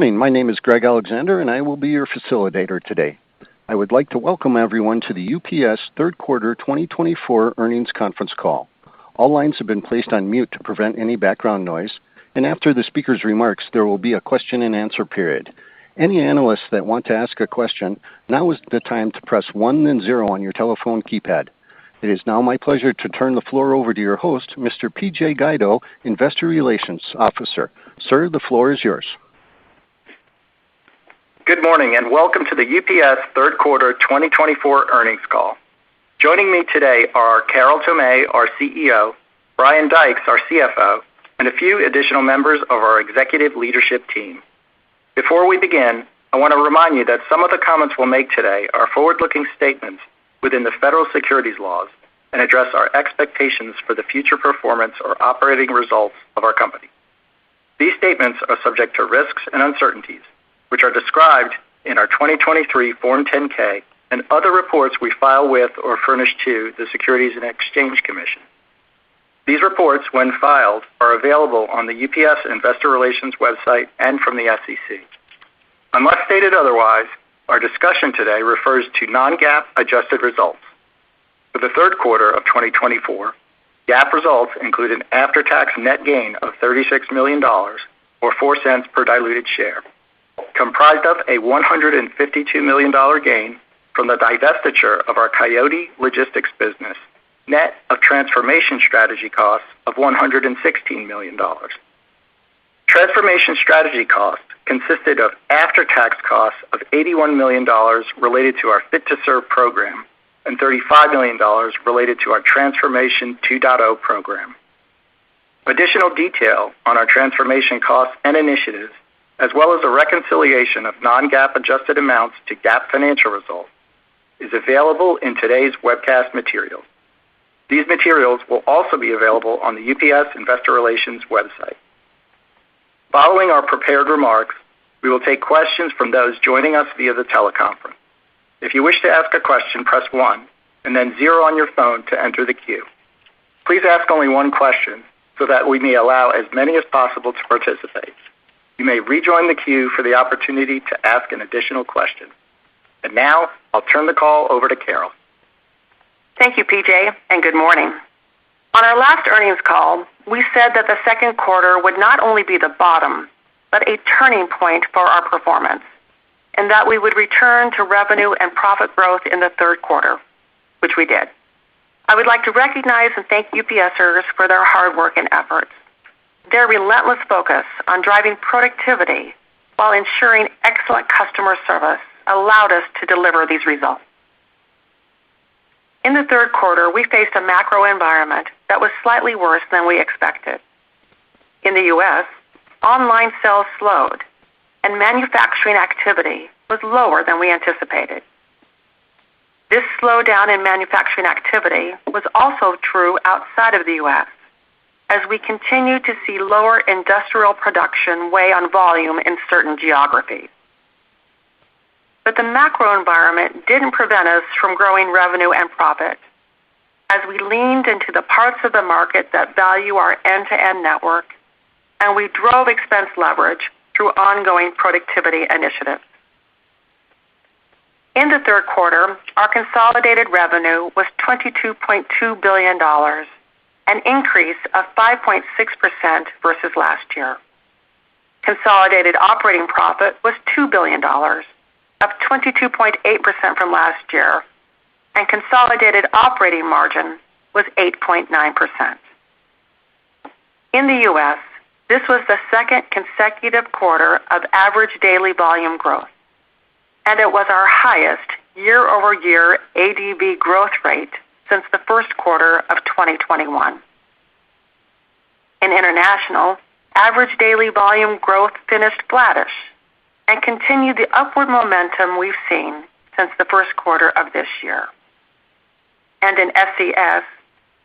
Morning. My name is Greg Alexander, and I will be your facilitator today. I would like to welcome everyone to the UPS Third Quarter 2024 Earnings Conference Call. All lines have been placed on mute to prevent any background noise, and after the speaker's remarks, there will be a question and answer period. Any analysts that want to ask a question, now is the time to press 1 then 0 on your telephone keypad. It is now my pleasure to turn the floor over to your host, Mr. PJ Guido, Investor Relations Officer. Sir, the floor is yours. Good morning and welcome to the UPS Third Quarter 2024 Earnings Call. Joining me today are Carol Tomé, our CEO, Brian Dykes, our CFO, and a few additional members of our executive leadership team. Before we begin, I want to remind you that some of the comments we'll make today are forward-looking statements within the federal securities laws and address our expectations for the future performance or operating results of our company. These statements are subject to risks and uncertainties, which are described in our 2023 Form 10-K and other reports we file with or furnish to the Securities and Exchange Commission. These reports, when filed, are available on the UPS Investor Relations website and from the SEC. Unless stated otherwise, our discussion today refers to non-GAAP adjusted results. For the third quarter of 2024, GAAP results include an after-tax net gain of $36 million, or 4 cents per diluted share, comprised of a $152 million gain from the divestiture of our Coyote Logistics business, net of transformation strategy costs of $116 million. Transformation strategy costs consisted of after-tax costs of $81 million related to our Fit to Serve program and $35 million related to our Transformation 2.0 program. Additional detail on our transformation costs and initiatives, as well as a reconciliation of non-GAAP adjusted amounts to GAAP financial results, is available in today's webcast materials. These materials will also be available on the UPS Investor Relations website. Following our prepared remarks, we will take questions from those joining us via the teleconference. If you wish to ask a question, press 1 and then 0 on your phone to enter the queue. Please ask only one question so that we may allow as many as possible to participate. You may rejoin the queue for the opportunity to ask an additional question. And now, I'll turn the call over to Carol. Thank you, PJ, and good morning. On our last earnings call, we said that the second quarter would not only be the bottom, but a turning point for our performance, and that we would return to revenue and profit growth in the third quarter, which we did. I would like to recognize and thank UPSers for their hard work and efforts. Their relentless focus on driving productivity while ensuring excellent customer service allowed us to deliver these results. In the third quarter, we faced a macro environment that was slightly worse than we expected. In the U.S., online sales slowed, and manufacturing activity was lower than we anticipated. This slowdown in manufacturing activity was also true outside of the U.S., as we continue to see lower industrial production weigh on volume in certain geographies. But the macro environment didn't prevent us from growing revenue and profit, as we leaned into the parts of the market that value our end-to-end network, and we drove expense leverage through ongoing productivity initiatives. In the third quarter, our consolidated revenue was $22.2 billion, an increase of 5.6% versus last year. Consolidated operating profit was $2 billion, up 22.8% from last year, and consolidated operating margin was 8.9%. In the U.S., this was the second consecutive quarter of average daily volume growth, and it was our highest year-over-year ADV growth rate since the first quarter of 2021. In international, average daily volume growth finished flattish and continued the upward momentum we've seen since the first quarter of this year. And in SCS,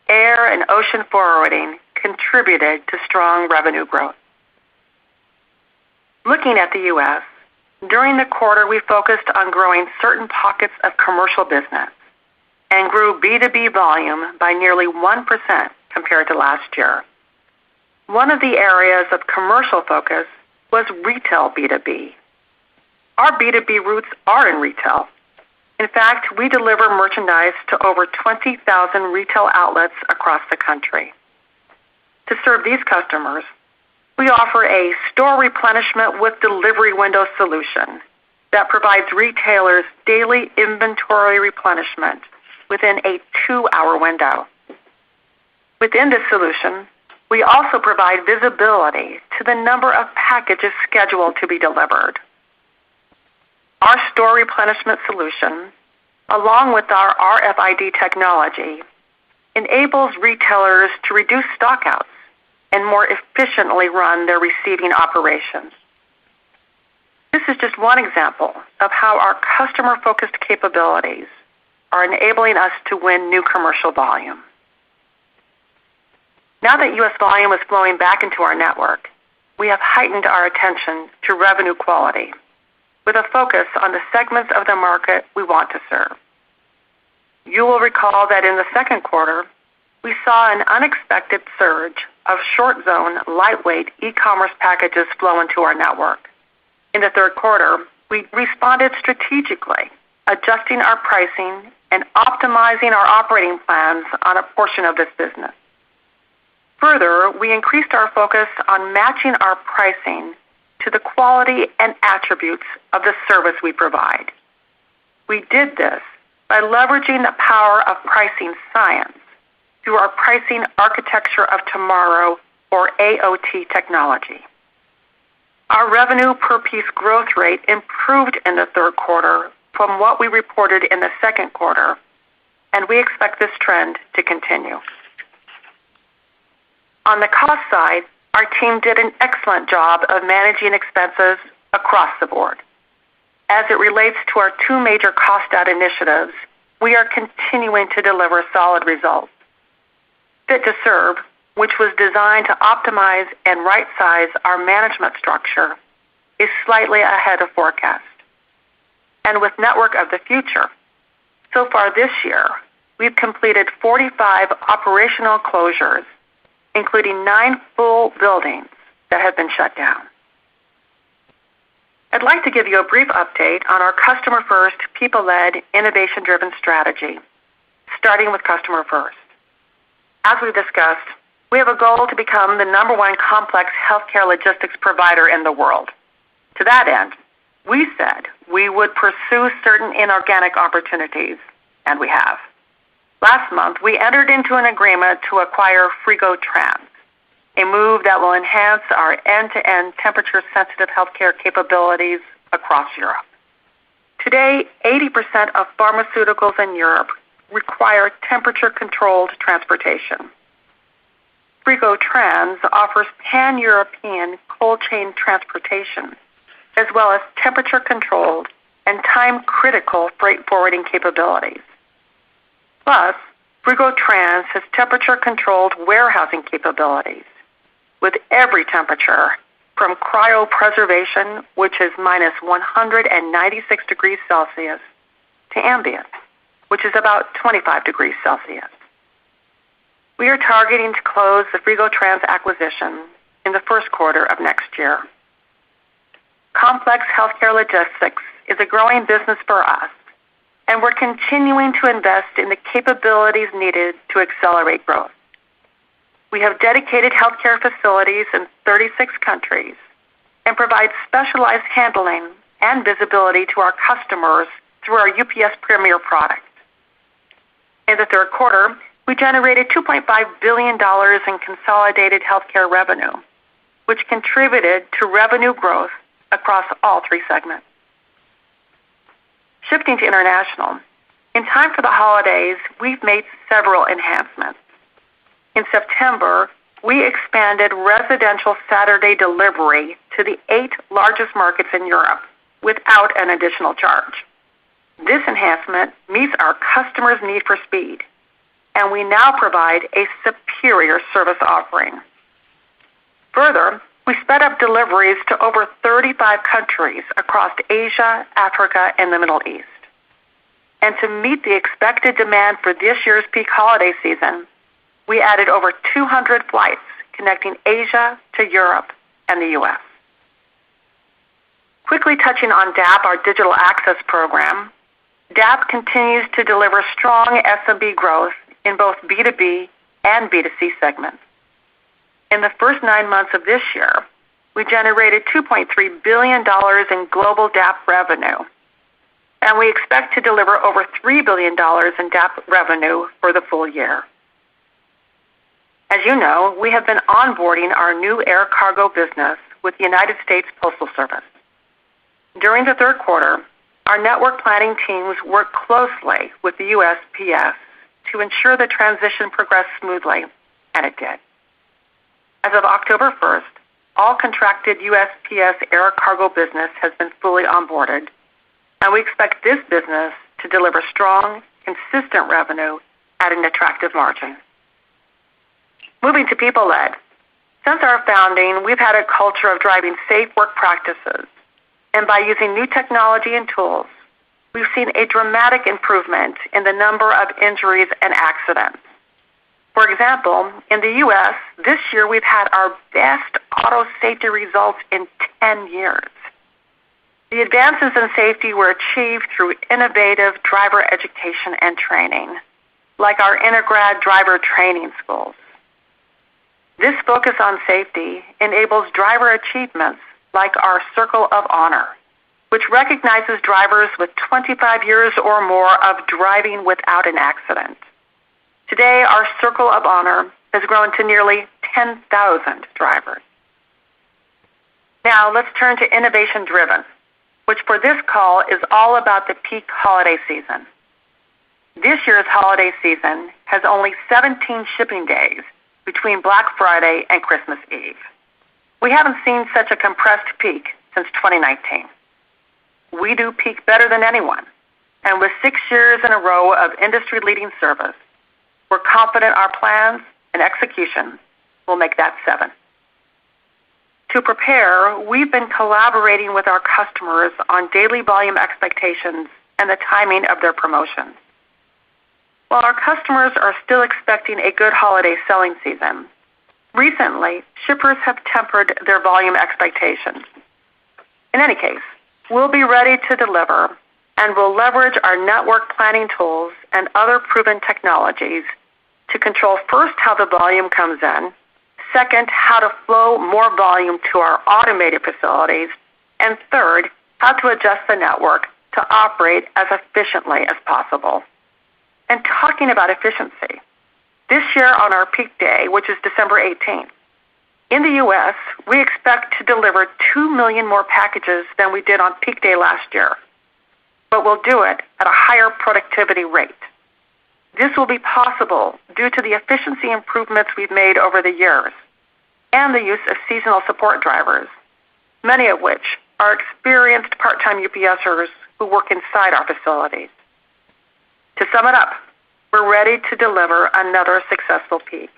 air and ocean forwarding contributed to strong revenue growth. Looking at the U.S., during the quarter we focused on growing certain pockets of commercial business and grew B2B volume by nearly 1% compared to last year. One of the areas of commercial focus was retail B2B. Our B2B roots are in retail. In fact, we deliver merchandise to over 20,000 retail outlets across the country. To serve these customers, we offer a store replenishment with delivery window solution that provides retailers daily inventory replenishment within a 2-hour window. Within this solution, we also provide visibility to the number of packages scheduled to be delivered. Our store replenishment solution, along with our RFID technology, enables retailers to reduce stockouts and more efficiently run their receiving operations. This is just one example of how our customer-focused capabilities are enabling us to win new commercial volume. Now that U.S. volume is flowing back into our network, we have heightened our attention to revenue quality with a focus on the segments of the market we want to serve. You will recall that in the second quarter, we saw an unexpected surge of short zone, lightweight e-commerce packages flow into our network. In the third quarter, we responded strategically, adjusting our pricing and optimizing our operating plans on a portion of this business. Further, we increased our focus on matching our pricing to the quality and attributes of the service we provide. We did this by leveraging the power of pricing science through our Pricing Architecture of Tomorrow, or AOT technology. Our revenue per piece growth rate improved in the third quarter from what we reported in the second quarter, and we expect this trend to continue. On the cost side, our team did an excellent job of managing expenses across the board. As it relates to our two major cost-out initiatives, we are continuing to deliver solid results. Fit to Serve, which was designed to optimize and right-size our management structure, is slightly ahead of forecast. And with Network of the Future, so far this year, we've completed 45 operational closures, including 9 full buildings that have been shut down. I'd like to give you a brief update on our customer-first, people-led, innovation-driven strategy, starting with customer first. As we discussed, we have a goal to become the #1 complex healthcare logistics provider in the world. To that end, we said we would pursue certain inorganic opportunities, and we have. Last month, we entered into an agreement to acquire Frigo-Trans, a move that will enhance our end-to-end temperature-sensitive healthcare capabilities across Europe. Today, 80% of pharmaceuticals in Europe require temperature-controlled transportation. Frigo-Trans offers pan-European cold chain transportation, as well as temperature-controlled and time-critical freight forwarding capabilities. Plus, Frigo-Trans has temperature-controlled warehousing capabilities, with every temperature from cryopreservation, which is minus 196 degrees Celsius, to ambient, which is about 25 degrees Celsius. We are targeting to close the Frigo-Trans acquisition in the first quarter of next year. Complex healthcare logistics is a growing business for us, and we're continuing to invest in the capabilities needed to accelerate growth. We have dedicated healthcare facilities in 36 countries and provide specialized handling and visibility to our customers through our UPS Premier product. In the third quarter, we generated $2.5 billion in consolidated healthcare revenue, which contributed to revenue growth across all 3 segments. Shifting to international, in time for the holidays, we've made several enhancements. In September, we expanded residential Saturday delivery to the 8 largest markets in Europe without an additional charge. This enhancement meets our customers' need for speed, and we now provide a superior service offering. Further, we sped up deliveries to over 35 countries across Asia, Africa, and the Middle East. And to meet the expected demand for this year's peak holiday season, we added over 200 flights connecting Asia to Europe and the U.S. Quickly touching on DAP, our digital access program, DAP continues to deliver strong SMB growth in both B2B and B2C segments. In the first 9 months of this year, we generated $2.3 billion in global DAP revenue, and we expect to deliver over $3 billion in DAP revenue for the full year. As you know, we have been onboarding our new air cargo business with the United States Postal Service. During the third quarter, our network planning teams worked closely with the USPS to ensure the transition progressed smoothly, and it did. As of October 1st, all contracted USPS air cargo business has been fully onboarded, and we expect this business to deliver strong, consistent revenue at an attractive margin. Moving to people-led. Since our founding, we've had a culture of driving safe work practices, and by using new technology and tools, we've seen a dramatic improvement in the number of injuries and accidents. For example, in the U.S., this year we've had our best auto safety results in 10 years. The advances in safety were achieved through innovative driver education and training, like our Intergrad driver training schools. This focus on safety enables driver achievements like our Circle of Honor, which recognizes drivers with 25 years or more of driving without an accident. Today, our Circle of Honor has grown to nearly 10,000 drivers. Now, let's turn to innovation driven, which for this call is all about the peak holiday season. This year's holiday season has only 17 shipping days between Black Friday and Christmas Eve. We haven't seen such a compressed peak since 2019. We do peak better than anyone, and with 6 years in a row of industry-leading service, we're confident our plans and execution will make that 7. To prepare, we've been collaborating with our customers on daily volume expectations and the timing of their promotions. While our customers are still expecting a good holiday selling season, recently, shippers have tempered their volume expectations. In any case, we'll be ready to deliver, and we'll leverage our network planning tools and other proven technologies to control first how the volume comes in, second, how to flow more volume to our automated facilities, and third, how to adjust the network to operate as efficiently as possible. And talking about efficiency, this year on our peak day, which is December 18th, in the U.S., we expect to deliver 2 million more packages than we did on peak day last year, but we'll do it at a higher productivity rate. This will be possible due to the efficiency improvements we've made over the years and the use of seasonal support drivers, many of which are experienced part-time UPSers who work inside our facilities. To sum it up, we're ready to deliver another successful peak.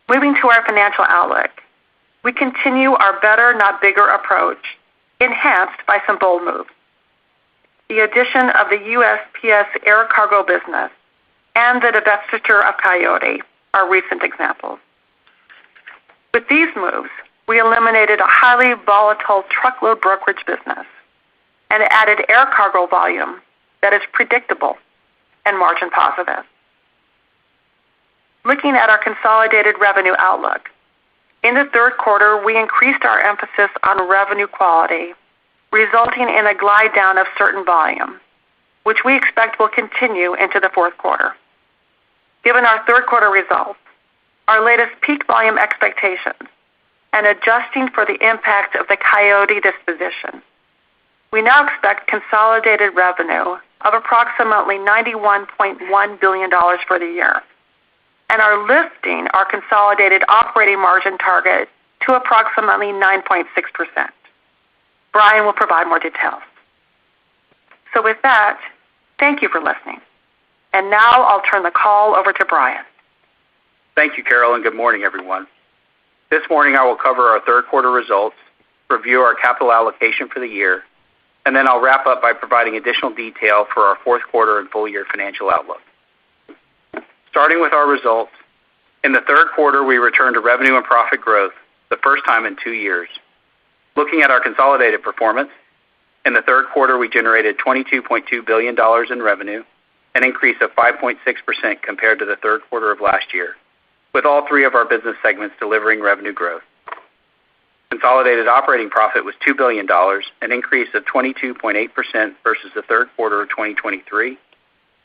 Moving to our financial outlook, we continue our better, not bigger approach, enhanced by some bold moves. The addition of the USPS air cargo business and the divestiture of Coyote are recent examples. With these moves, we eliminated a highly volatile truckload brokerage business and added air cargo volume that is predictable and margin positive. Looking at our consolidated revenue outlook, in the third quarter, we increased our emphasis on revenue quality, resulting in a glide down of certain volume, which we expect will continue into the fourth quarter. Given our third quarter results, our latest peak volume expectations, and adjusting for the impact of the Coyote disposition, we now expect consolidated revenue of approximately $91.1 billion for the year, and are lifting our consolidated operating margin target to approximately 9.6%. Brian will provide more details. So with that, thank you for listening. And now I'll turn the call over to Brian. Thank you, Carol, and good morning, everyone. This morning I will cover our third quarter results, review our capital allocation for the year, and then I'll wrap up by providing additional detail for our fourth quarter and full year financial outlook. Starting with our results, in the third quarter we returned to revenue and profit growth, the first time in 2 years. Looking at our consolidated performance, in the third quarter we generated $22.2 billion in revenue, an increase of 5.6% compared to the third quarter of last year, with all three of our business segments delivering revenue growth. Consolidated operating profit was $2 billion, an increase of 22.8% versus the third quarter of 2023,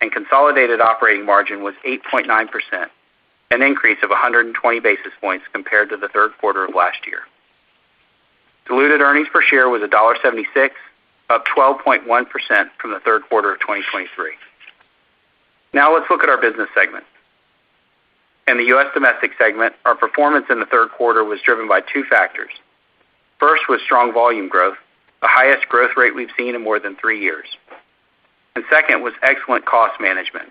and consolidated operating margin was 8.9%, an increase of 120 basis points compared to the third quarter of last year. Diluted earnings per share was $1.76, up 12.1% from the third quarter of 2023. Now let's look at our business segments. In the U.S. domestic segment, our performance in the third quarter was driven by two factors. First was strong volume growth, the highest growth rate we've seen in more than 3 years. And second was excellent cost management,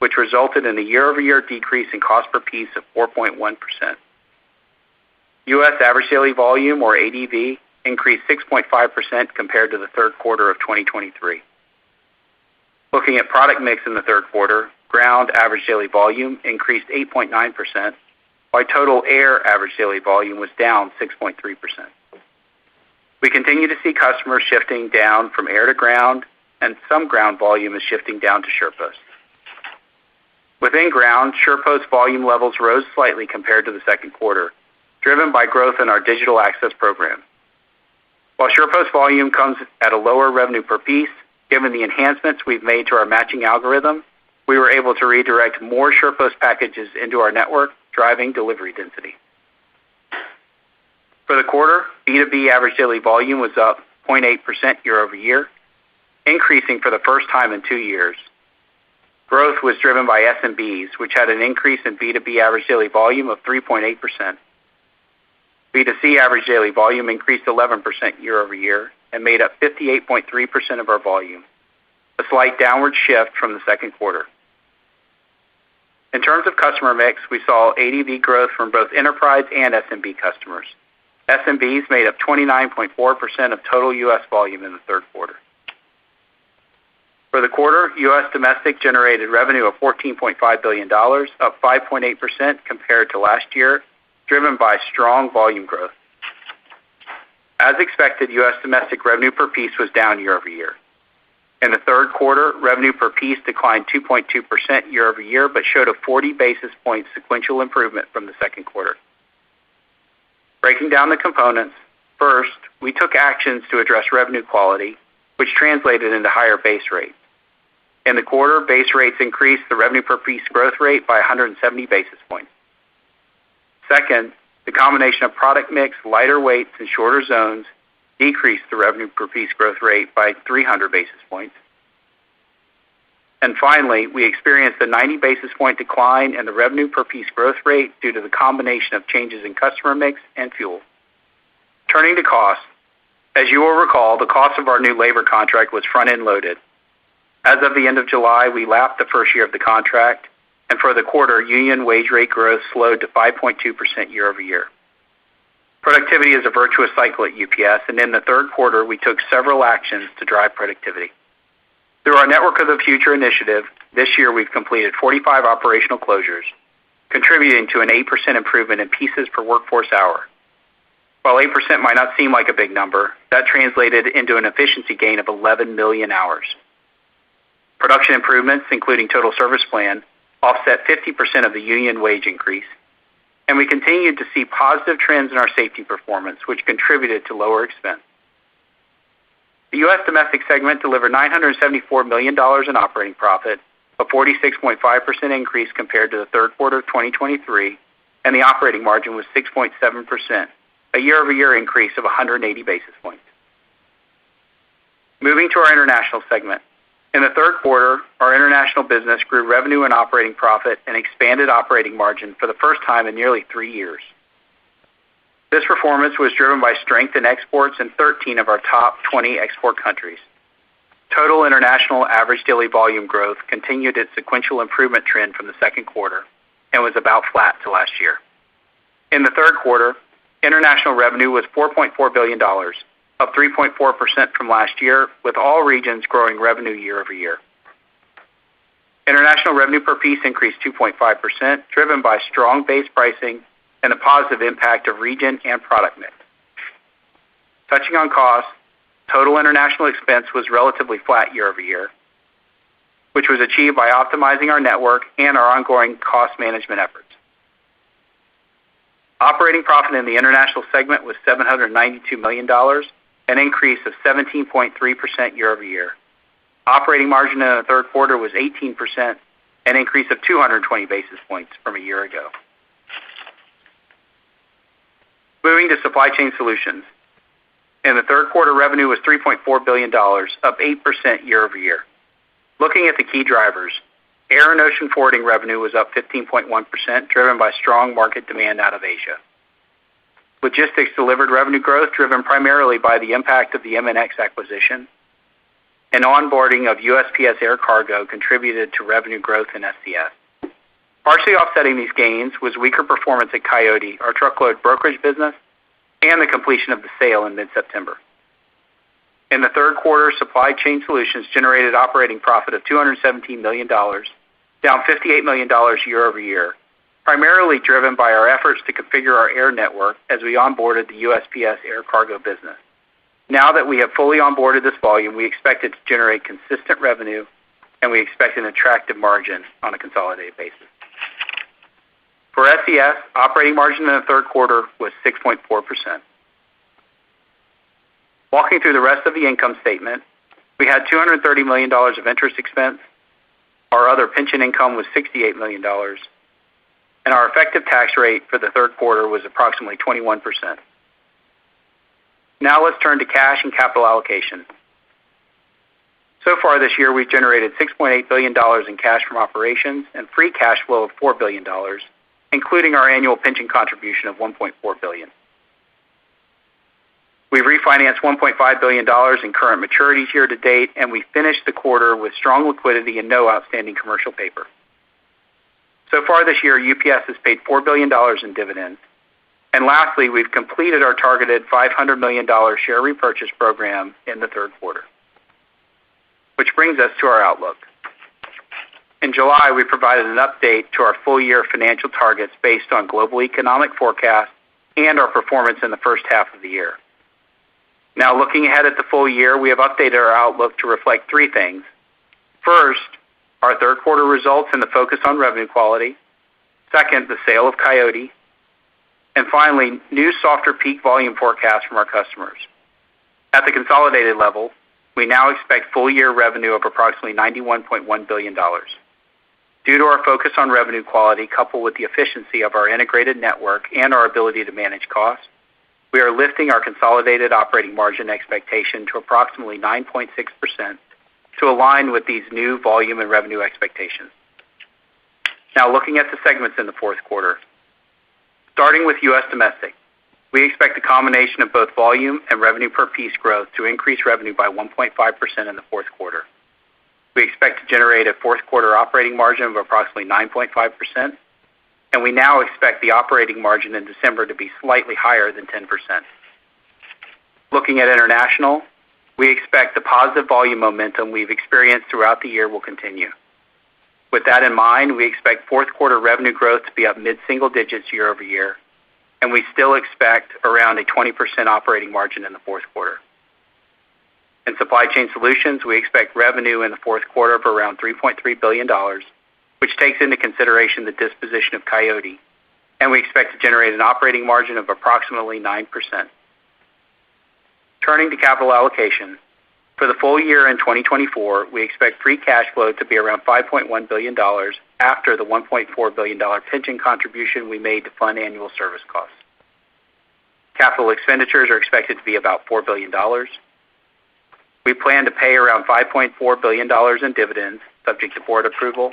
which resulted in a year-over-year decrease in cost per piece of 4.1%. U.S. average daily volume, or ADV, increased 6.5% compared to the third quarter of 2023. Looking at product mix in the third quarter, ground average daily volume increased 8.9%, while total air average daily volume was down 6.3%. We continue to see customers shifting down from air to ground, and some ground volume is shifting down to SurePost. Within ground, SurePost volume levels rose slightly compared to the second quarter, driven by growth in our digital access program. While SurePost volume comes at a lower revenue per piece, given the enhancements we've made to our matching algorithm, we were able to redirect more SurePost packages into our network, driving delivery density. For the quarter, B2B average daily volume was up 0.8% year over year, increasing for the first time in 2 years. Growth was driven by SMBs, which had an increase in B2B average daily volume of 3.8%. B2C average daily volume increased 11% year over year and made up 58.3% of our volume, a slight downward shift from the second quarter. In terms of customer mix, we saw ADV growth from both enterprise and SMB customers. SMBs made up 29.4% of total U.S. volume in the third quarter. For the quarter, U.S. domestic generated revenue of $14.5 billion, up 5.8% compared to last year, driven by strong volume growth. As expected, U.S. domestic revenue per piece was down year over year. In the third quarter, revenue per piece declined 2.2% year over year, but showed a 40 basis point sequential improvement from the second quarter. Breaking down the components, first, we took actions to address revenue quality, which translated into higher base rates. In the quarter, base rates increased the revenue per piece growth rate by 170 basis points. Second, the combination of product mix, lighter weights, and shorter zones decreased the revenue per piece growth rate by 300 basis points. And finally, we experienced a 90 basis point decline in the revenue per piece growth rate due to the combination of changes in customer mix and fuel. Turning to cost, as you will recall, the cost of our new labor contract was front-end loaded. As of the end of July, we lapped the first year of the contract, and for the quarter, union wage rate growth slowed to 5.2% year over year. Productivity is a virtuous cycle at UPS, and in the third quarter, we took several actions to drive productivity. Through our Network of the Future initiative, this year we've completed 45 operational closures, contributing to an 8% improvement in pieces per workforce hour. While 8% might not seem like a big number, that translated into an efficiency gain of 11 million hours. Production improvements, including Total Service Plan, offset 50% of the union wage increase, and we continued to see positive trends in our safety performance, which contributed to lower expense. The U.S. domestic segment delivered $974 million in operating profit, a 46.5% increase compared to the third quarter of 2023, and the operating margin was 6.7%, a year-over-year increase of 180 basis points. Moving to our international segment. In the third quarter, our international business grew revenue and operating profit and expanded operating margin for the first time in nearly 3 years. This performance was driven by strength in exports in 13 of our top 20 export countries. Total international average daily volume growth continued its sequential improvement trend from the second quarter and was about flat to last year. In the third quarter, international revenue was $4.4 billion, up 3.4% from last year, with all regions growing revenue year over year. International revenue per piece increased 2.5%, driven by strong base pricing and the positive impact of region and product mix. Touching on costs, total international expense was relatively flat year over year, which was achieved by optimizing our network and our ongoing cost management efforts. Operating profit in the international segment was $792 million, an increase of 17.3% year over year. Operating margin in the third quarter was 18%, an increase of 220 basis points from a year ago. Moving to Supply Chain Solutions. In the third quarter, revenue was $3.4 billion, up 8% year over year. Looking at the key drivers, air and ocean forwarding revenue was up 15.1%, driven by strong market demand out of Asia. Logistics delivered revenue growth driven primarily by the impact of the MNX acquisition, and onboarding of USPS air cargo contributed to revenue growth in SCS. Partially offsetting these gains was weaker performance at Coyote, our truckload brokerage business, and the completion of the sale in mid-September. In the third quarter, Supply Chain Solutions generated operating profit of $217 million, down $58 million year over year, primarily driven by our efforts to configure our air network as we onboarded the USPS air cargo business. Now that we have fully onboarded this volume, we expect it to generate consistent revenue, and we expect an attractive margin on a consolidated basis. For SCS, operating margin in the third quarter was 6.4%. Walking through the rest of the income statement, we had $230 million of interest expense. Our other pension income was $68 million, and our effective tax rate for the third quarter was approximately 21%. Now let's turn to cash and capital allocation. So far this year, we've generated $6.8 billion in cash from operations and free cash flow of $4 billion, including our annual pension contribution of $1.4 billion. We've refinanced $1.5 billion in current maturities year to date, and we finished the quarter with strong liquidity and no outstanding commercial paper. So far this year, UPS has paid $4 billion in dividends. And lastly, we've completed our targeted $500 million share repurchase program in the third quarter. Which brings us to our outlook. In July, we provided an update to our full-year financial targets based on global economic forecasts and our performance in the first half of the year. Now, looking ahead at the full year, we have updated our outlook to reflect three things. First, our third quarter results and the focus on revenue quality. Second, the sale of Coyote. And finally, new softer peak volume forecasts from our customers. At the consolidated level, we now expect full-year revenue of approximately $91.1 billion. Due to our focus on revenue quality coupled with the efficiency of our integrated network and our ability to manage costs, we are lifting our consolidated operating margin expectation to approximately 9.6% to align with these new volume and revenue expectations. Now, looking at the segments in the fourth quarter. Starting with U.S. domestic, we expect a combination of both volume and revenue per piece growth to increase revenue by 1.5% in the fourth quarter. We expect to generate a fourth quarter operating margin of approximately 9.5%, and we now expect the operating margin in December to be slightly higher than 10%. Looking at international, we expect the positive volume momentum we've experienced throughout the year will continue. With that in mind, we expect fourth quarter revenue growth to be up mid-single digits year over year, and we still expect around a 20% operating margin in the fourth quarter. In Supply Chain Solutions, we expect revenue in the fourth quarter of around $3.3 billion, which takes into consideration the disposition of Coyote, and we expect to generate an operating margin of approximately 9%. Turning to capital allocation, for the full year in 2024, we expect free cash flow to be around $5.1 billion after the $1.4 billion pension contribution we made to fund annual service costs. Capital expenditures are expected to be about $4 billion. We plan to pay around $5.4 billion in dividends, subject to board approval.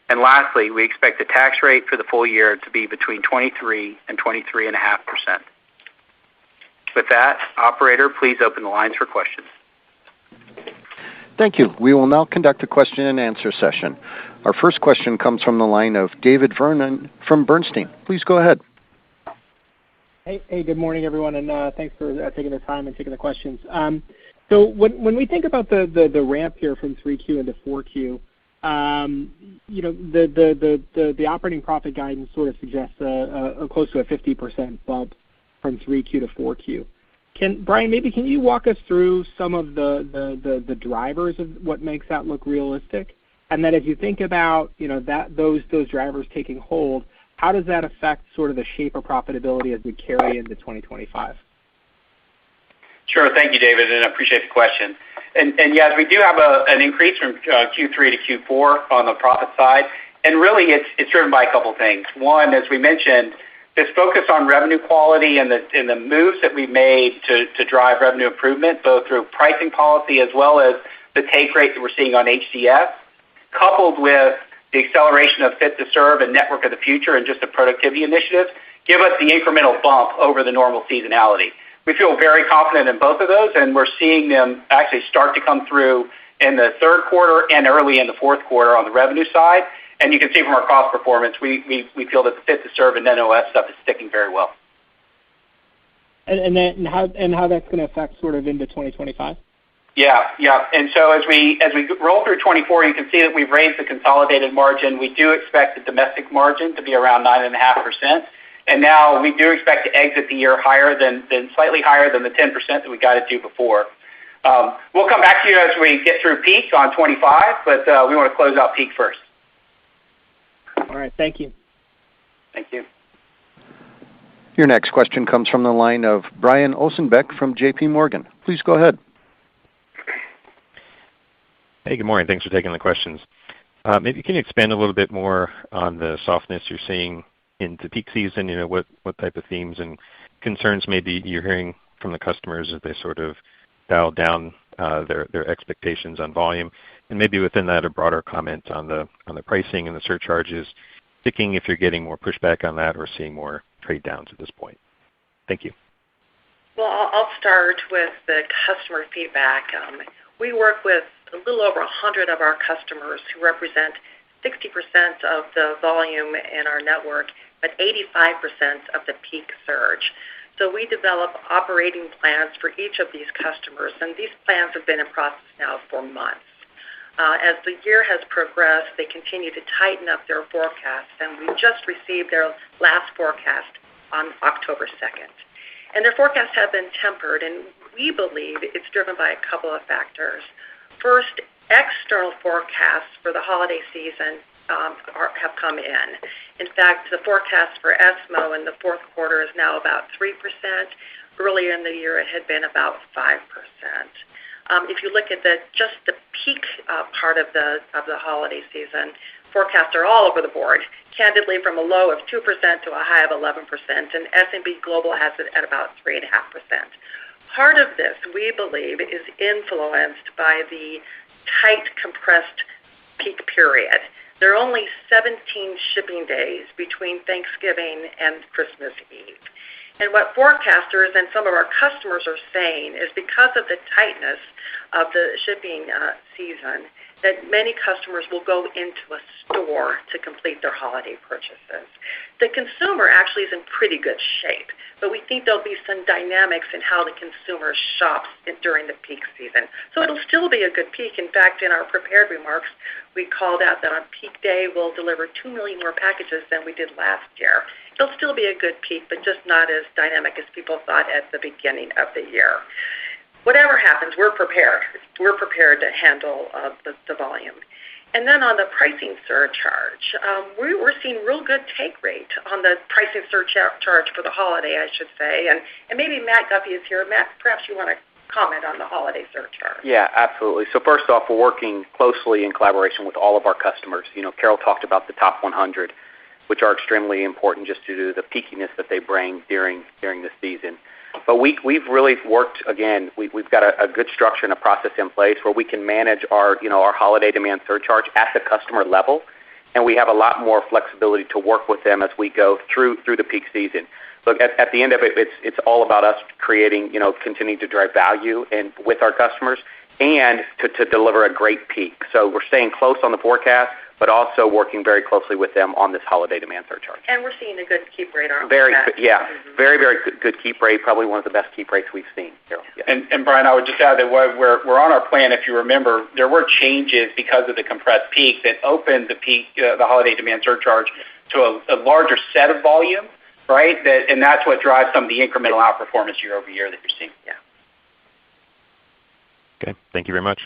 And lastly, we expect the tax rate for the full year to be between 23% and 23.5%. With that, operator, please open the lines for questions. Thank you. We will now conduct a question and answer session. Our first question comes from the line of David Vernon from Bernstein. Please go ahead. Hey, good morning, everyone, and thanks for taking the time and taking the questions. So when we think about the ramp here from 3Q into 4Q, the operating profit guidance sort of suggests a close to a 50% bump from 3Q to 4Q. Brian, maybe can you walk us through some of the drivers of what makes that look realistic? And then as you think about, those drivers taking hold, how does that affect sort of the shape of profitability as we carry into 2025? Sure. Thank you, David, and I appreciate the question. And yes, we do have an increase from Q3 to Q4 on the profit side, and really it's driven by a couple things. One, as we mentioned, this focus on revenue quality and the moves that we made to drive revenue improvement, both through pricing policy as well as the take rate that we're seeing on HCS, coupled with the acceleration of Fit to Serve and Network of the Future and just the productivity initiatives, give us the incremental bump over the normal seasonality. We feel very confident in both of those, and we're seeing them actually start to come through in the third quarter and early in the fourth quarter on the revenue side. And you can see from our cost performance, we feel that the Fit to Serve and NOS stuff is sticking very well. And how that's going to affect sort of into 2025? Yeah. And so as we roll through 24, you can see that we've raised the consolidated margin. We do expect the domestic margin to be around 9.5%. And now we do expect to exit the year slightly higher than the 10% that we guided to before. We'll come back to you as we get through peak on 25, but we want to close out peak first. All right. Thank you. Thank you. Your next question comes from the line of Brian Ossenbeck from J.P. Morgan. Please go ahead. Hey, good morning. Thanks for taking the questions. Maybe can you expand a little bit more on the softness you're seeing into peak season? What type of themes and concerns maybe you're hearing from the customers as they sort of dial down their expectations on volume, and maybe within that a broader comment on the pricing and the surcharges, sticking if you're getting more pushback on that or seeing more trade downs at this point. Thank you. Well, I'll start with the customer feedback. We work with a little over 100 of our customers who represent 60% of the volume in our network, but 85% of the peak surge. So we develop operating plans for each of these customers, and these plans have been in process now for months. As the year has progressed, they continue to tighten up their forecasts, and we just received their last forecast on October 2nd. And their forecasts have been tempered, and we believe it's driven by a couple of factors. First, external forecasts for the holiday season have come in. In fact, the forecast for ESMO in the fourth quarter is now about 3%. Earlier in the year, it had been about 5%. If you look at just the peak part of the holiday season, forecasts are all over the board, candidly from a low of 2% to a high of 11%, and S&P Global has it at about 3.5%. Part of this, we believe, is influenced by the tight, compressed peak period. There are only 17 shipping days between Thanksgiving and Christmas Eve. And what forecasters and some of our customers are saying is because of the tightness of the shipping season, that many customers will go into a store to complete their holiday purchases. The consumer actually is in pretty good shape, but we think there'll be some dynamics in how the consumer shops during the peak season. So it'll still be a good peak. In fact, in our prepared remarks, we called out that on peak day, we'll deliver 2 million more packages than we did last year. It'll still be a good peak, but just not as dynamic as people thought at the beginning of the year. Whatever happens, we're prepared. We're prepared to handle the volume. And then on the pricing surcharge, we're seeing real good take rate on the pricing surcharge for the holiday, I should say. And maybe Matt Guffey is here. Matt, perhaps you want to comment on the holiday surcharge. Yeah, absolutely. So first off, we're working closely in collaboration with all of our customers. Carol talked about the top 100, which are extremely important just due to the peakiness that they bring during the season. But we've really worked, again, we've got a good structure and a process in place where we can manage our holiday demand surcharge at the customer level, and we have a lot more flexibility to work with them as we go through the peak season. Look, at the end of it, it's all about us creating, continuing to drive value and with our customers and to deliver a great peak. So we're staying close on the forecast, but also working very closely with them on this holiday demand surcharge. And we're seeing a good keep rate, aren't we? Very, very good keep rate, probably one of the best keep rates we've seen. Carol, yeah. And Brian, I would just add that we're on our plan. If you remember, there were changes because of the compressed peak that opened the holiday demand surcharge to a larger set of volume. right? And that's what drives some of the incremental outperformance year over year that you're seeing. Yeah. Okay, thank you very much.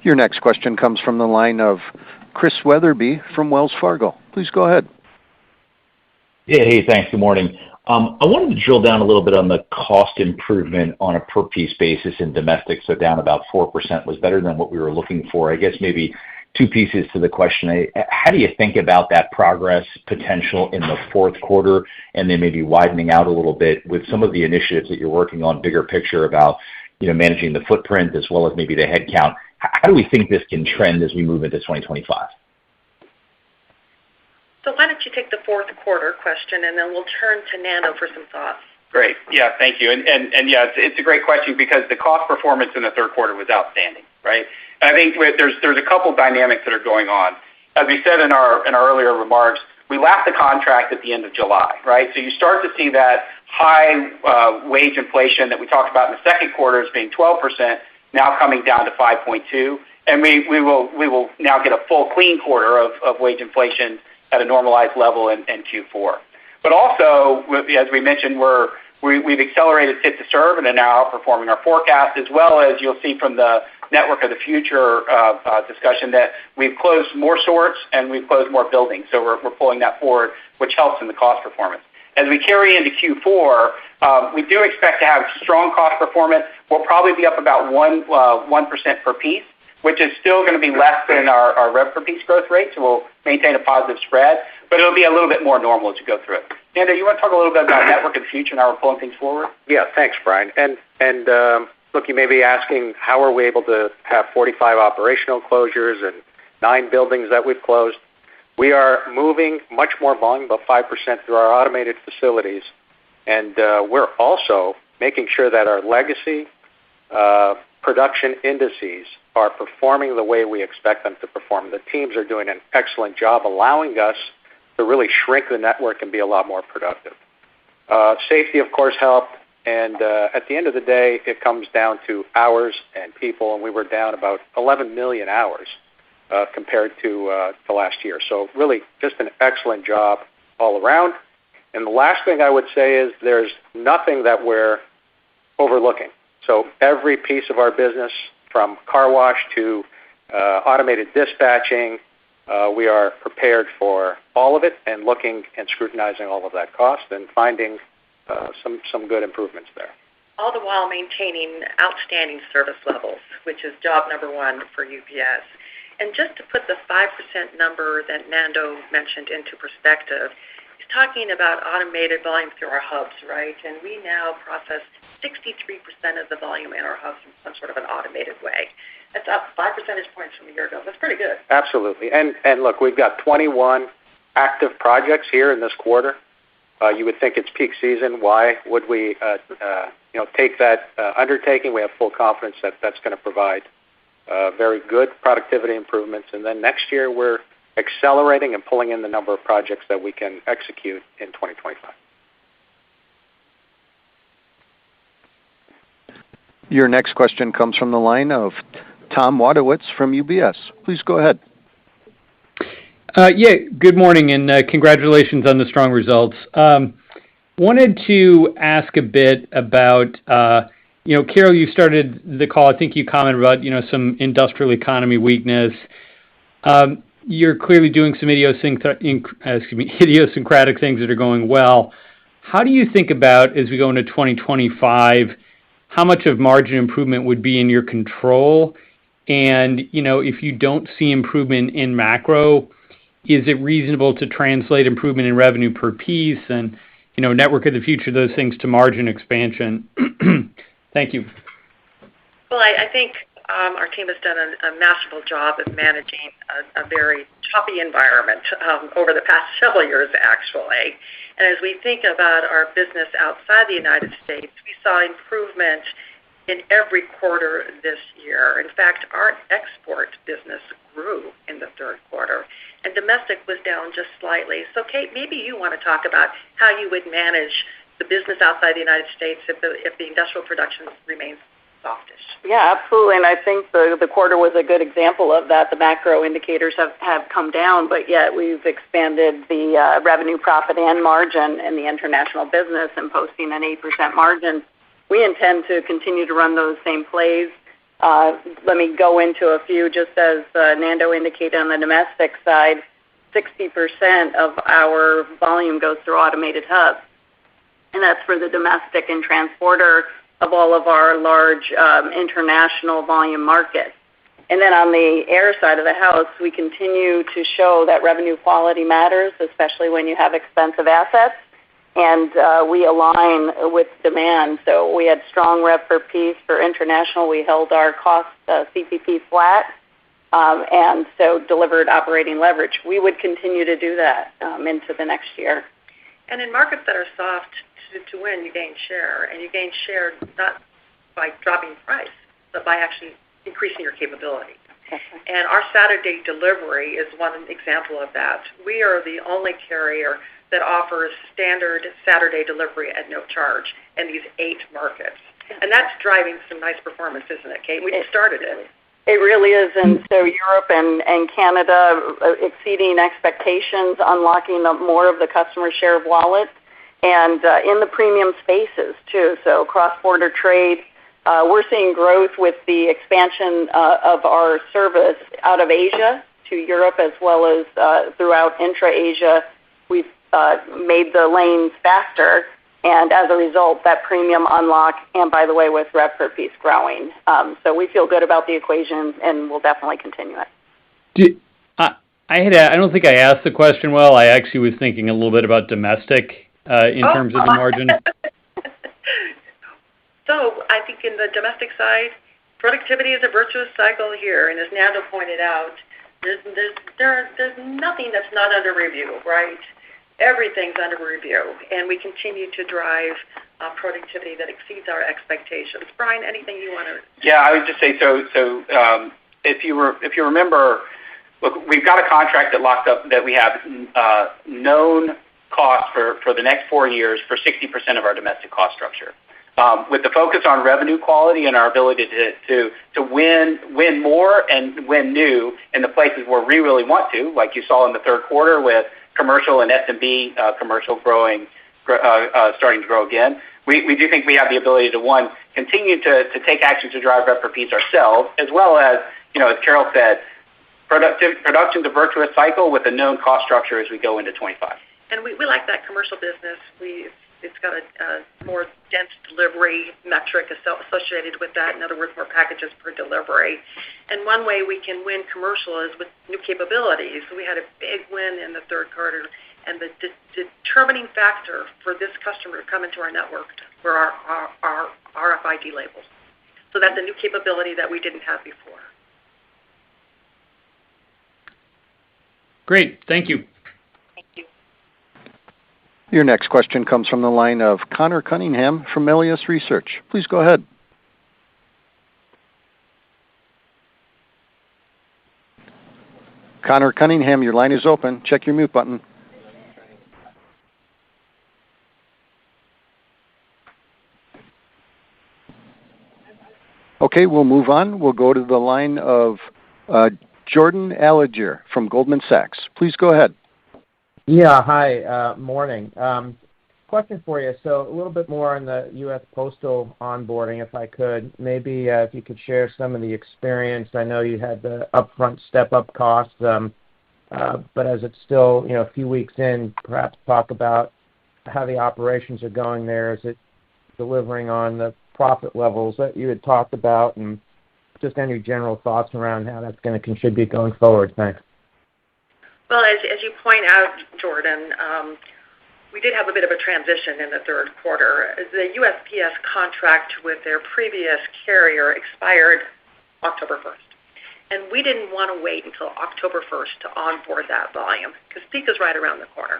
Your next question comes from the line of Chris Wetherbee from Wells Fargo. Please go ahead. Yeah, hey, thanks. Good morning. I wanted to drill down a little bit on the cost improvement on a per piece basis in domestic, so down about 4% was better than what we were looking for. I guess maybe two pieces to the question. How do you think about that progress potential in the fourth quarter and then maybe widening out a little bit with some of the initiatives that you're working on, bigger picture about managing the footprint as well as maybe the headcount? How do we think this can trend as we move into 2025? So why don't you take the fourth quarter question, and then we'll turn to Nando for some thoughts. Great. Yeah, thank you. And yeah, it's a great question because the cost performance in the third quarter was outstanding, right? And I think there's a couple dynamics that are going on. As we said in our earlier remarks, we lapped the contract at the end of July, right? So you start to see that high wage inflation that we talked about in the second quarter as being 12%, now coming down to 5.2%. And we will now get a full clean quarter of wage inflation at a normalized level in Q4. But also, as we mentioned, we've accelerated Fit to Serve and are now outperforming our forecast, as well as you'll see from the Network of the Future discussion that we've closed more sorts and we've closed more buildings. So we're pulling that forward, which helps in the cost performance. As we carry into Q4, we do expect to have strong cost performance. We'll probably be up about 1% per piece, which is still going to be less than our rev per piece growth rate, so we'll maintain a positive spread, but it'll be a little bit more normal as you go through it. Nando, you want to talk a little bit about Network of the Future and how we're pulling things forward? Yeah, thanks, Brian. And look, you may be asking, how are we able to have 45 operational closures and 9 buildings that we've closed? We are moving much more volume, about 5% through our automated facilities, and we're also making sure that our legacy production indices are performing the way we expect them to perform. The teams are doing an excellent job allowing us to really shrink the network and be a lot more productive. Safety, of course, helped, and at the end of the day, it comes down to hours and people, and we were down about 11 million hours compared to last year. So really just an excellent job all around. And the last thing I would say is there's nothing that we're overlooking. So every piece of our business, from car wash to automated dispatching, we are prepared for all of it and looking and scrutinizing all of that cost and finding some good improvements there. All the while maintaining outstanding service levels, which is job number one for UPS. And just to put the 5% number that Nando mentioned into perspective, he's talking about automated volume through our hubs, right? And we now process 63% of the volume in our hubs in some sort of an automated way. That's up 5 percentage points from a year ago. That's pretty good. Absolutely. And look, we've got 21 active projects here in this quarter. You would think it's peak season. Why would we take that undertaking? We have full confidence that that's going to provide very good productivity improvements. And then next year, we're accelerating and pulling in the number of projects that we can execute in 2025. Your next question comes from the line of Tom Wadewitz from UBS. Please go ahead. Yeah, good morning, and congratulations on the strong results. Wanted to ask a bit about, Carol, you started the call, I think you commented about, some industrial economy weakness. You're clearly doing some idiosyncratic things that are going well. How do you think about, as we go into 2025, how much of margin improvement would be in your control? And, if you don't see improvement in macro, is it reasonable to translate improvement in revenue per piece and, Network of the Future, those things to margin expansion? Thank you. Well, I think our team has done a masterful job of managing a very choppy environment over the past several years, actually. And as we think about our business outside the United States, we saw improvement in every quarter this year. In fact, our export business grew in the third quarter, and domestic was down just slightly. So, Kate, maybe you want to talk about how you would manage the business outside the United States if the industrial production remains softish. Yeah, absolutely. And I think the quarter was a good example of that. The macro indicators have come down, but yet we've expanded the revenue, profit, and margin in the international business and posting an 8% margin. We intend to continue to run those same plays. Let me go into a few, just as Nando indicated on the domestic side. 60% of our volume goes through automated hubs, and that's for the domestic and transporter of all of our large international volume markets. And then on the air side of the house, we continue to show that revenue quality matters, especially when you have expensive assets, and we align with demand. So we had strong rev per piece for international. We held our cost CPP flat, and so delivered operating leverage. We would continue to do that into the next year. And in markets that are soft, to win, you gain share, and you gain share not by dropping price, but by actually increasing your capability. And our Saturday delivery is one example of that. We are the only carrier that offers standard Saturday delivery at no charge in these 8 markets. And that's driving some nice performance, isn't it, Kate? We just started it. It really is, and so Europe and Canada exceeding expectations, unlocking more of the customer share of wallet, and in the premium spaces too. So cross-border trade, we're seeing growth with the expansion of our service out of Asia to Europe as well as throughout intra-Asia. We've made the lanes faster, and as a result, that premium unlock, and by the way, with rev per piece growing. So we feel good about the equation, and we'll definitely continue it. I don't think I asked the question well. I actually was thinking a little bit about domestic in terms of the margin. So I think in the domestic side, productivity is a virtuous cycle here, and as Nando pointed out, there's nothing that's not under review, right? Everything's under review, and we continue to drive productivity that exceeds our expectations. Brian, anything you want to? Yeah, I would just say so. If you remember, look, we've got a contract that locked up that we have known costs for the next 4 years for 60% of our domestic cost structure. With the focus on revenue quality and our ability to win more and win new in the places where we really want to, like you saw in the third quarter with commercial and SMB commercial growing, starting to grow again. We do think we have the ability to continue to take action to drive rev per piece ourselves, as well as as Carol said, production's a virtuous cycle with a known cost structure as we go into 25. And we like that commercial business. It's got a more dense delivery metric associated with that. In other words, more packages per delivery. And one way we can win commercial is with new capabilities. We had a big win in the third quarter, and the determining factor for this customer to come into our network were our RFID labels. So that's a new capability that we didn't have before. Great. Thank you. Your next question comes from the line of Connor Cunningham from Melius Research. Please go ahead. Connor Cunningham, your line is open. Check your mute button. Okay, we'll move on. We'll go to the line of Jordan Alliger from Goldman Sachs. Please go ahead. Yeah, hi, morning. Question for you. So a little bit more on the U.S. Postal onboarding, if I could. Maybe if you could share some of the experience. I know you had the upfront step-up costs, but as it's still a few weeks in, perhaps talk about how the operations are going there. Is it delivering on the profit levels that you had talked about, and just any general thoughts around how that's going to contribute going forward? Thanks. Well, as you point out, Jordan, we did have a bit of a transition in the third quarter. The USPS contract with their previous carrier expired October 1st. And we didn't want to wait until October 1st to onboard that volume because peak is right around the corner.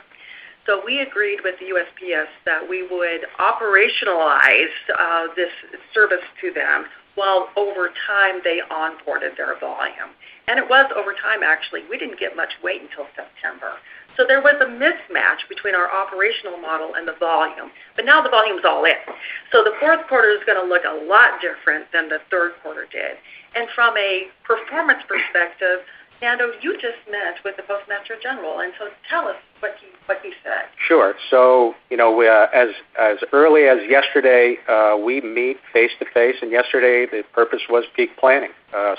So we agreed with the USPS that we would operationalize this service to them while over time they onboarded their volume. And it was over time, actually. We didn't get much wait until September. So there was a mismatch between our operational model and the volume, but now the volume's all in. So the fourth quarter is going to look a lot different than the third quarter did. And from a performance perspective, Nando, you just met with the Postmaster General, and so tell us what he said. Sure. So, as early as yesterday, we meet face-to-face, and yesterday the purpose was peak planning.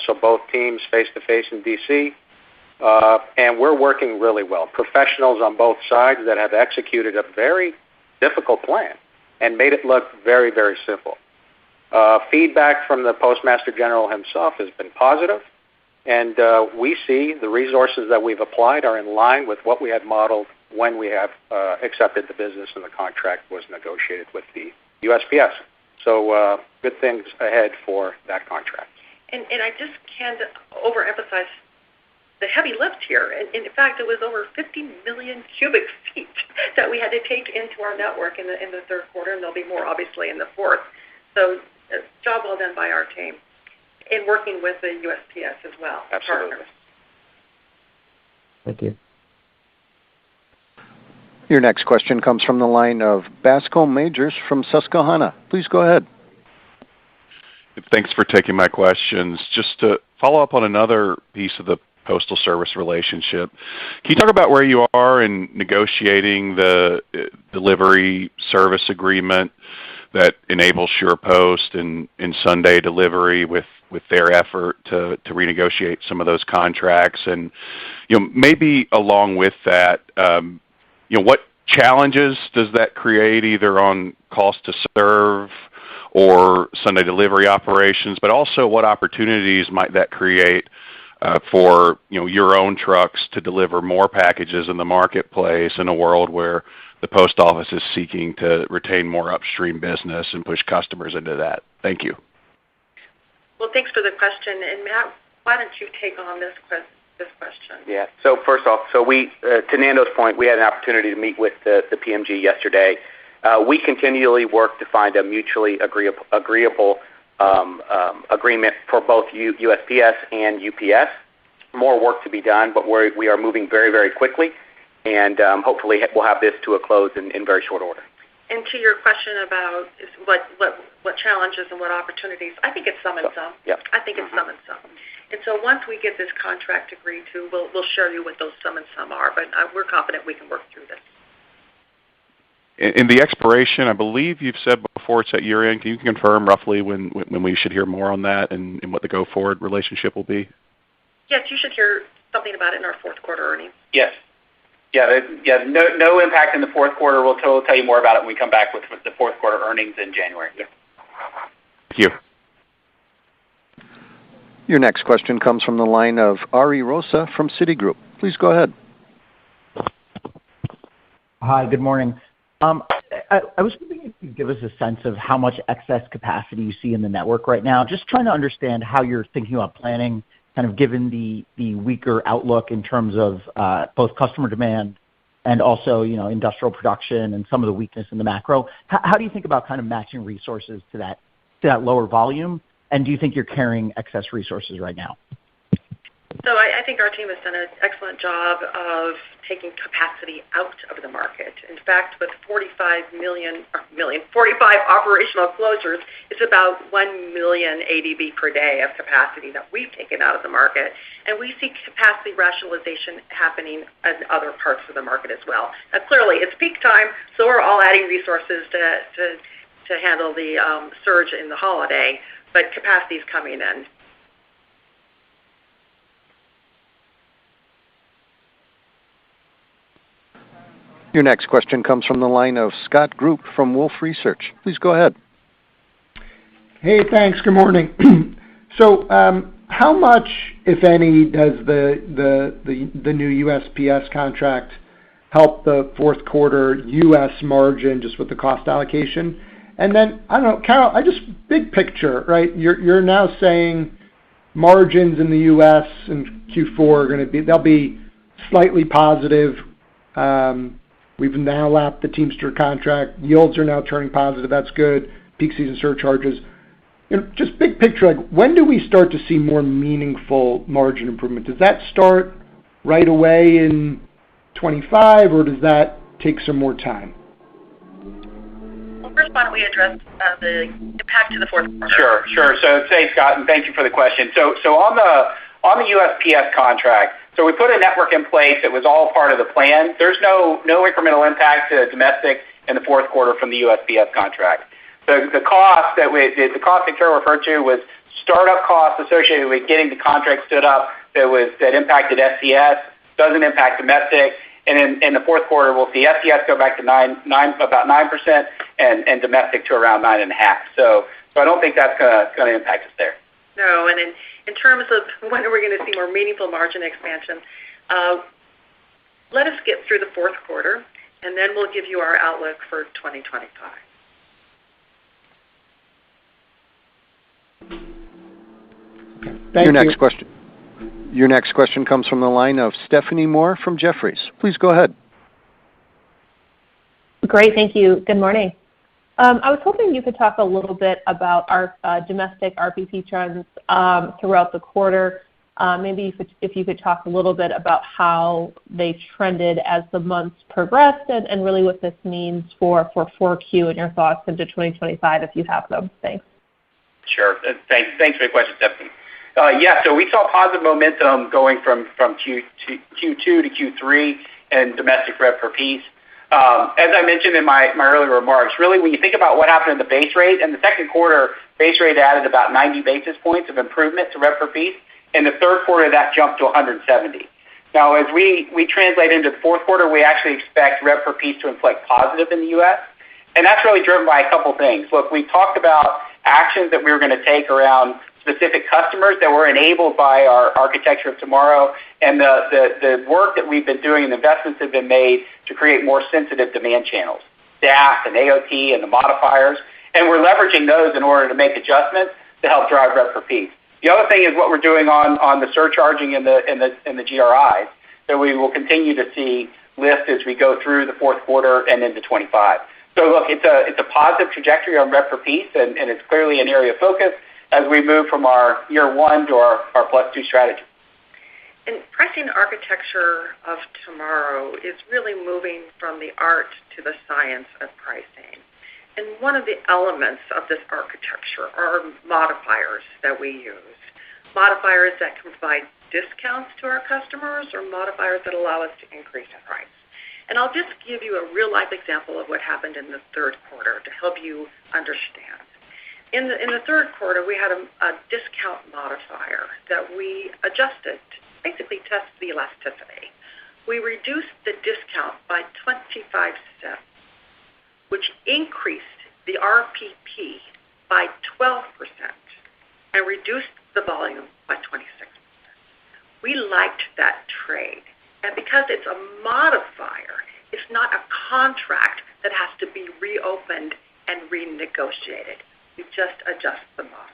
So both teams face-to-face in D.C., and we're working really well. Professionals on both sides that have executed a very difficult plan and made it look very, very simple. Feedback from the Postmaster General himself has been positive, and we see the resources that we've applied are in line with what we had modeled when we have accepted the business and the contract was negotiated with the USPS. So good things ahead for that contract. And I just can't overemphasize the heavy lift here. And in fact, it was over 50 million cubic feet that we had to take into our network in the third quarter, and there'll be more obviously in the fourth. So job well done by our team in working with the USPS as well. Absolutely. Partners. Thank you. Your next question comes from the line of Bascome Majors from Susquehanna. Please go ahead. Thanks for taking my questions. Just to follow up on another piece of the Postal Service relationship, can you talk about where you are in negotiating the delivery service agreement that enables SurePost and Sunday delivery with their effort to renegotiate some of those contracts? And maybe along with that, what challenges does that create either on cost to serve or Sunday delivery operations, but also what opportunities might that create for your own trucks to deliver more packages in the marketplace in a world where the post office is seeking to retain more upstream business and push customers into that? Thank you. Well, thanks for the question. And Matt, why don't you take on this question? Yeah. So first off, we to Nando's point, we had an opportunity to meet with the PMG yesterday. We continually work to find a mutually agreeable agreement for both USPS and UPS. More work to be done, but we are moving very, very quickly, and hopefully we'll have this to a close in very short order. And to your question about what challenges and what opportunities, I think it's some and some. Yeah. I think it's some and some. And so once we get this contract agreed to, we'll share you what those some and some are, but we're confident we can work through this. In the expiration, I believe you've said before it's at year-end. Can you confirm roughly when we should hear more on that and what the go-forward relationship will be? Yes, you should hear something about it in our fourth quarter earnings. Yes. Yeah, no impact in the fourth quarter. We'll tell you more about it when we come back with the fourth quarter earnings in January. Yeah. Thank you. Your next question comes from the line of Ari Rosa from Citigroup. Please go ahead. Hi, good morning. I was wondering if you could give us a sense of how much excess capacity you see in the network right now. Just trying to understand how you're thinking about planning, kind of given the weaker outlook in terms of both customer demand and also industrial production and some of the weakness in the macro. How do you think about kind of matching resources to that lower volume? And do you think you're carrying excess resources right now? So I think our team has done an excellent job of taking capacity out of the market. In fact, with 45 operational closures, it's about 1 million ADB per day of capacity that we've taken out of the market. And we see capacity rationalization happening in other parts of the market as well. Now, clearly, it's peak time, so we're all adding resources to handle the surge in the holiday, but capacity is coming in. Your next question comes from the line of Scott Group from Wolfe Research. Please go ahead. Hey, thanks. Good morning. So how much, if any, does the new USPS contract help the fourth quarter U.S. margin just with the cost allocation? And then, I don't know, Carol, big picture, right? You're now saying margins in the U.S. in Q4 are they'll be slightly positive. We've now lapped the Teamster contract. Yields are now turning positive. That's good. Peak season surcharges. Just big picture, like when do we start to see more meaningful margin improvement? Does that start right away in 2025, or does that take some more time? Well, first, why don't we address the impact to the fourth quarter? Sure. So, Scott, and thank you for the question. So on the USPS contract, so we put a network in place that was all part of the plan. There's no incremental impact to domestic in the fourth quarter from the USPS contract. The cost that Carol referred to was startup costs associated with getting the contract stood up that impacted SCS, doesn't impact domestic. And in the fourth quarter, we'll see SCS go back to about 9%, and domestic to around 9.5%. So I don't think that's going to impact us there. No, and in terms of when are we going to see more meaningful margin expansion, let us get through the fourth quarter, and then we'll give you our outlook for 2025. Thank you. Your next question comes from the line of Stephanie Moore from Jefferies. Please go ahead. Great, thank you. Good morning. I was hoping you could talk a little bit about our domestic RPP trends throughout the quarter. Maybe if you could talk a little bit about how they trended as the months progressed, and really what this means for 4Q and your thoughts into 2025, if you have them. Thanks. Sure. Thanks for the question, Stephanie. So we saw positive momentum going from Q2 to Q3 and domestic rev per piece. As I mentioned in my earlier remarks, really when you think about what happened in the base rate, in the second quarter, base rate added about 90 basis points of improvement to rev per piece. In the third quarter, that jumped to 170. Now, as we translate into the fourth quarter, we actually expect rev per piece to inflect positive in the U.S., and that's really driven by a couple things. Look, we talked about actions that we were going to take around specific customers that were enabled by our architecture of tomorrow, and the work that we've been doing and investments have been made to create more sensitive demand channels, DAF and AOT and the modifiers, and we're leveraging those in order to make adjustments to help drive rev per piece. The other thing is what we're doing on the surcharging and the GRIs, that we will continue to see lift as we go through the fourth quarter and into 25. So look, it's a positive trajectory on rev per piece, and it's clearly an area of focus as we move from our year one to our +2 strategy. And pricing architecture of tomorrow is really moving from the art to the science of pricing. And one of the elements of this architecture are modifiers that we use. Modifiers that can provide discounts to our customers, or modifiers that allow us to increase the price. And I'll just give you a real-life example of what happened in the third quarter to help you understand. In the third quarter, we had a discount modifier that we adjusted to basically test the elasticity. We reduced the discount by 25 cents, which increased the RPP by 12% and reduced the volume by 26%. We liked that trade. And because it's a modifier, it's not a contract that has to be reopened and renegotiated. We just adjust the modifier.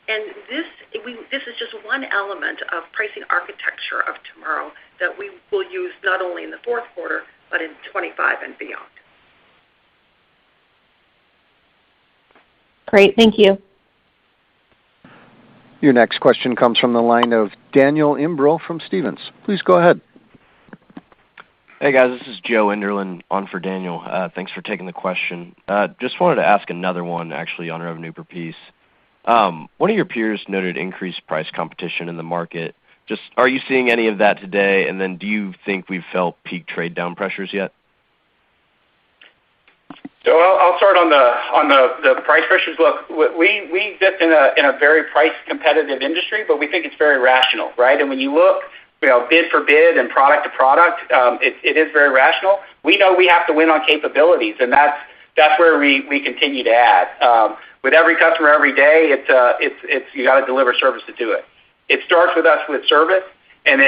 And this is just one element of pricing architecture of tomorrow that we will use not only in the fourth quarter, but in 25 and beyond. Great, thank you. Your next question comes from the line of Daniel Imbro from Stephens. Please go ahead. Hey guys, this is Joe Enderlin on for Daniel. Thanks for taking the question. Just wanted to ask another one actually on revenue per piece. One of your peers noted increased price competition in the market. Just are you seeing any of that today? And then do you think we've felt peak trade down pressures yet? So I'll start on the price pressures. Look, we exist in a very price competitive industry, but we think it's very rational, right? And when you look, bid for bid and product to product, it is very rational. We know we have to win on capabilities, and that's where we continue to add. With every customer every day, it's you got to deliver service to do it. It starts with us with service, and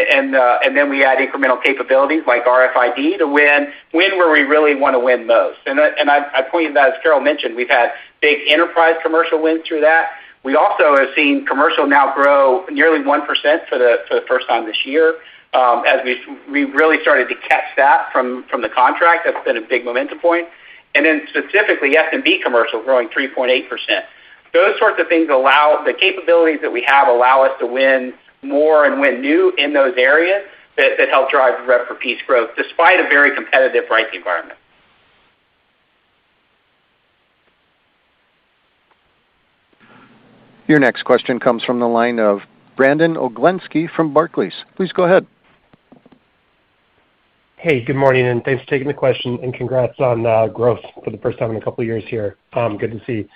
then we add incremental capabilities like RFID to win where we really want to win most. And I pointed that, as Carol mentioned, we've had big enterprise commercial wins through that. We also have seen commercial now grow nearly 1% for the first time this year. As we really started to catch that from the contract. That's been a big momentum point. And then specifically S&B commercial growing 3.8%. Those sorts of things the capabilities that we have allow us to win more and win new in those areas. that help drive rev per piece growth despite a very competitive pricing environment. Your next question comes from the line of Brandon Oglenski from Barclays. Please go ahead. Hey, good morning, and thanks for taking the question, and congrats on growth for the first time in a couple of years here. Good to see.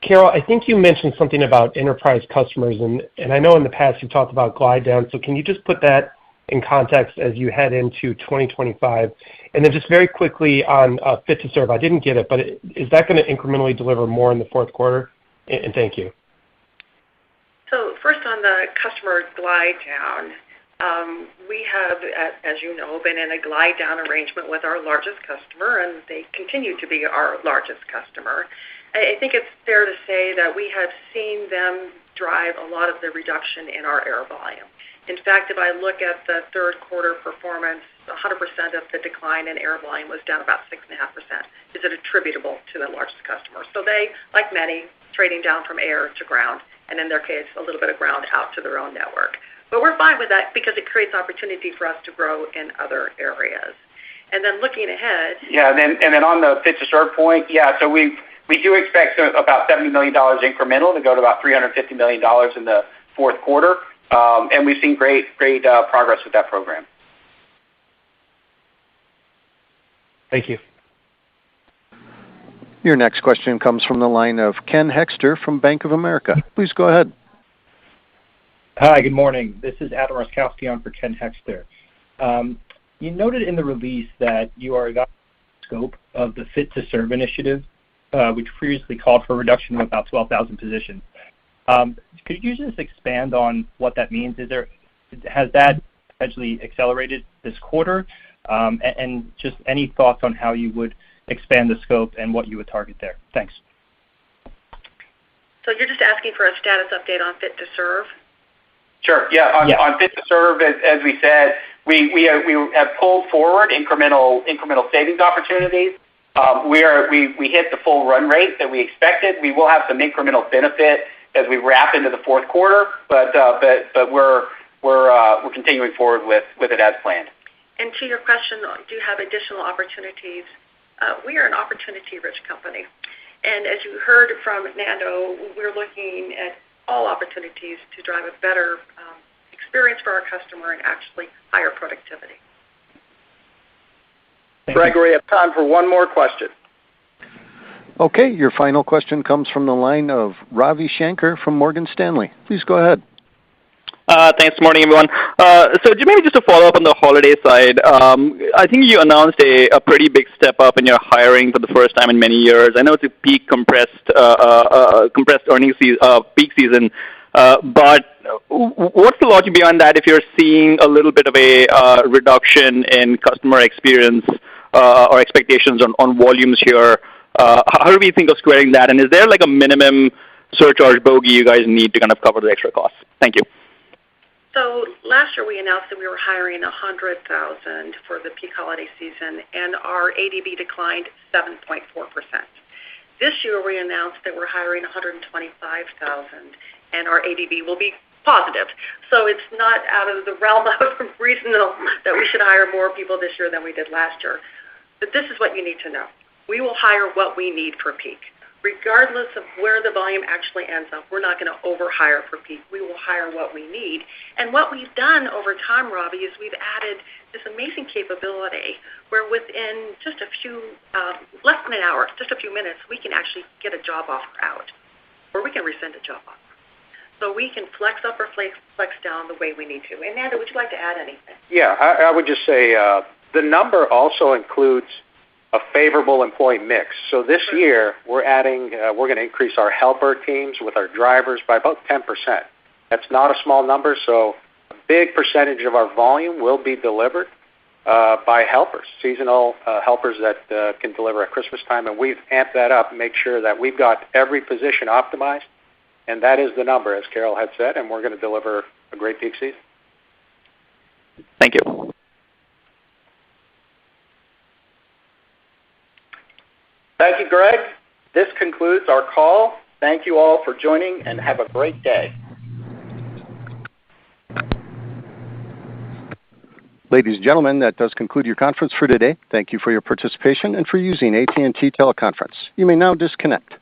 Carol, I think you mentioned something about enterprise customers, and I know in the past you've talked about glide down, so can you just put that in context as you head into 2025? And then just very quickly on Fit to Serve, I didn't get it, but is that going to incrementally deliver more in the fourth quarter? And thank you. So first on the customer glide down, we have, as you know, been in a glide down arrangement with our largest customer, and they continue to be our largest customer. I think it's fair to say that we have seen them drive a lot of the reduction in our air volume. In fact, if I look at the third quarter performance, 100% of the decline in air volume was down about 6.5%. Is it attributable to the largest customer? So they, like many, trading down from air to ground, and in their case, a little bit of ground out to their own network. But we're fine with that because it creates opportunity for us to grow in other areas. And then looking ahead. Yeah, and then on the Fit to Serve point, yeah, so we do expect about $70 million incremental to go to about $350 million in the fourth quarter, and we've seen great progress with that program. Thank you. Your next question comes from the line of Ken Hoexter from Bank of America. Please go ahead. Hi, good morning. This is Adam Roszkowski on for Ken Hoexter. You noted in the release that you are evaluating the scope of the Fit to Serve initiative, which previously called for a reduction of about 12,000 positions. Could you just expand on what that means? Has that potentially accelerated this quarter? And just any thoughts on how you would expand the scope and what you would target there? Thanks. So you're just asking for a status update on Fit to Serve? Sure. Yeah. On Fit to Serve, as we said, we have pulled forward incremental savings opportunities. We hit the full run rate that we expected. We will have some incremental benefit as we wrap into the fourth quarter, but we're continuing forward with it as planned. And to your question, do you have additional opportunities? We are an opportunity-rich company. And as you heard from Nando, we're looking at all opportunities to drive a better experience for our customer and actually higher productivity. Gregory, we have time for one more question. Okay, your final question comes from the line of Ravi Shankar from Morgan Stanley. Please go ahead. Thanks. Morning, everyone. So maybe just to follow up on the holiday side, I think you announced a pretty big step up in your hiring for the first time in many years. I know it's a peak compressed earnings peak season, but what's the logic behind that if you're seeing a little bit of a reduction in customer experience or expectations on volumes here? How do we think of squaring that? And is there like a minimum surcharge bogey you guys need to kind of cover the extra costs? Thank you. So last year we announced that we were hiring 100,000 for the peak holiday season, and our ADB declined 7.4%. This year we announced that we're hiring 125,000, and our ADB will be positive. So it's not out of the realm of reasonable that we should hire more people this year than we did last year. But this is what you need to know. We will hire what we need for peak. Regardless of where the volume actually ends up, we're not going to overhire for peak. We will hire what we need. And what we've done over time, Robbie, is we've added this amazing capability where within just a few, less than an hour, just a few minutes, we can actually get a job offer out, or we can rescind a job offer. So we can flex up or flex down the way we need to. And Nando, would you like to add anything? Yeah, I would just say the number also includes a favorable employee mix. So this year, we're going to increase our helper teams with our drivers by about 10%. That's not a small number, so a big percentage of our volume will be delivered by helpers, seasonal helpers that can deliver at Christmas time, and we've amped that up and make sure that we've got every position optimized, and that is the number, as Carol had said, and we're going to deliver a great peak season. Thank you. Thank you, Greg. This concludes our call. Thank you all for joining, and have a great day. Ladies and gentlemen, that does conclude your conference for today. Thank you for your participation and for using AT&T Teleconference. You may now disconnect.